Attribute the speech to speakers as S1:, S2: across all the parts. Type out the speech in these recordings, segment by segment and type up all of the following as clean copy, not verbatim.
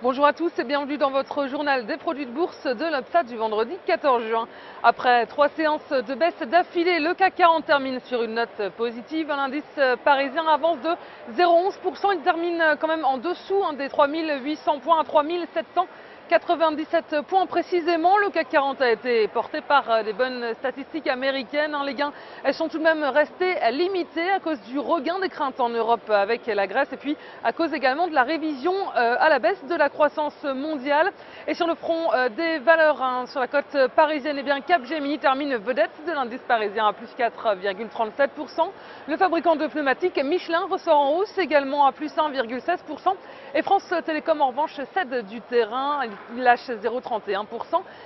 S1: Bonjour à tous et bienvenue dans votre journal des produits de bourse de l'Upsat du vendredi 14 juin. Après 3 séances de baisse d'affilée, le CAC 40 termine sur une note positive. L'indice parisien avance de 0,11%. Il termine quand même en dessous des 3800 points à 3797 points précisément. Le CAC 40 a été porté par des bonnes statistiques américaines. Les gains sont tout de même restés limités à cause du regain des craintes en Europe avec la Grèce et puis à cause également de la révision à la baisse de la croissance mondiale. Et sur le front des valeurs, sur la cote parisienne, Capgemini termine vedette de l'indice parisien à plus 4,37%. Le fabricant de pneumatiques Michelin ressort en hausse également à plus 1,16%. Et France Télécom en revanche cède du terrain, il lâche 0,31%.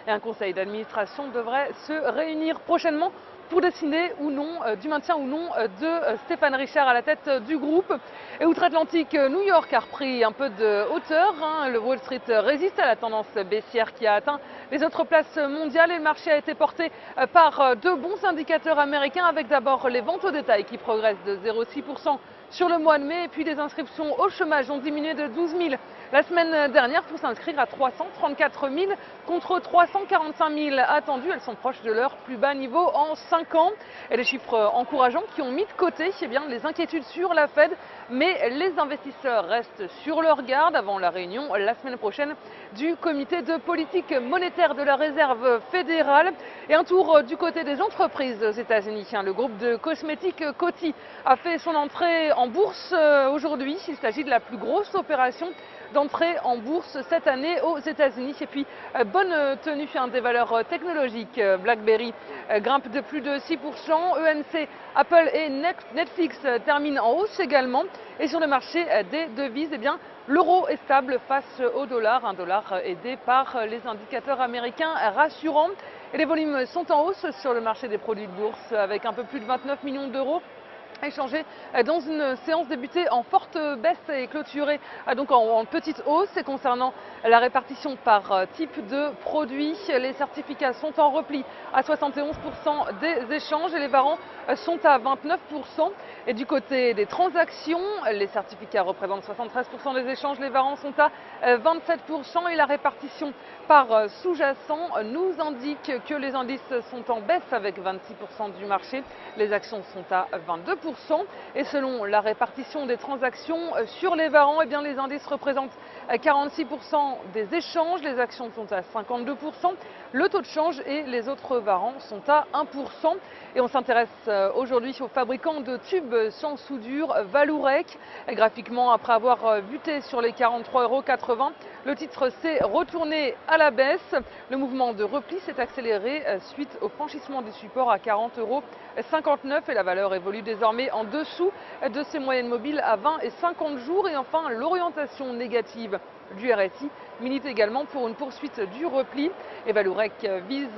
S1: Et un conseil d'administration devrait se réunir prochainement pour décider ou non du maintien ou non de Stéphane Richard à la tête du groupe. Et outre-Atlantique, New York a repris un peu de hauteur. Le Wall Street résiste à la tendance baissière qui a atteint les autres places mondiales et le marché a été porté par de bons indicateurs américains avec d'abord les ventes au détail qui progressent de 0,6% sur le mois de mai et puis des inscriptions au chômage ont diminué de 12 000 la semaine dernière pour s'inscrire à 334 000 contre 345 000 attendus. Elles sont proches de leur plus bas niveau en 5 ans. Et les chiffres encourageants qui ont mis de côté les inquiétudes sur la Fed, mais les investisseurs restent sur leur garde avant la réunion la semaine prochaine du comité de politique monétaire de la Réserve fédérale. Et un tour du côté des entreprises aux États-Unis. Le groupe de cosmétiques Coty a fait son entrée en bourse aujourd'hui. Il s'agit de la plus grosse opération d'entrée en bourse cette année aux États-Unis. Et puis, bonne tenue des valeurs technologiques. BlackBerry grimpe de plus de 6%. EMC, Apple et Netflix terminent en hausse également. Et sur le marché des devises, l'euro est stable face au dollar. Un dollar aidé par les indicateurs américains rassurants. Et les volumes sont en hausse sur le marché des produits de bourse avec un peu plus de 29 millions d'euros échangé dans une séance débutée en forte baisse et clôturée donc en petite hausse. Et concernant la répartition par type de produit, les certificats sont en repli à 71% des échanges et les warrants sont à 29%. Et du côté des transactions, les certificats représentent 73% des échanges, les warrants sont à 27% et la répartition par sous-jacent nous indique que les indices sont en baisse avec 26% du marché, les actions sont à 22%. Et selon la répartition des transactions sur les warrants, les indices représentent 46% des échanges, les actions sont à 52%, le taux de change et les autres warrants sont à 1%. Et on s'intéresse aujourd'hui aux fabricants de tubes sans soudure Vallourec. Graphiquement, après avoir buté sur les 43,80 €, le titre s'est retourné à la baisse. Le mouvement de repli s'est accéléré suite au franchissement du support à 40,59 € et la valeur évolue désormais en dessous de ses moyennes mobiles à 20 et 50 jours. Et enfin, l'orientation négative du RSI milite également pour une poursuite du repli. Et Vallourec vise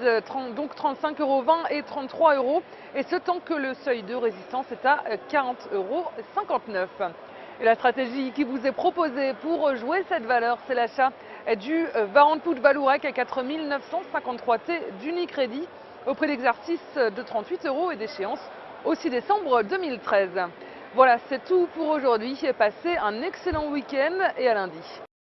S1: donc 35,20 € et 33 €, et ce tant que le seuil de résistance est à 40,59 €. Et la stratégie qui vous est proposée pour jouer cette valeur, c'est l'achat du warrant put Vallourec à 4 953 T d'Unicredit au prix d'exercice de 38 € et d'échéance au 6 décembre 2013. Voilà, c'est tout pour aujourd'hui. Passez un excellent week-end et à lundi.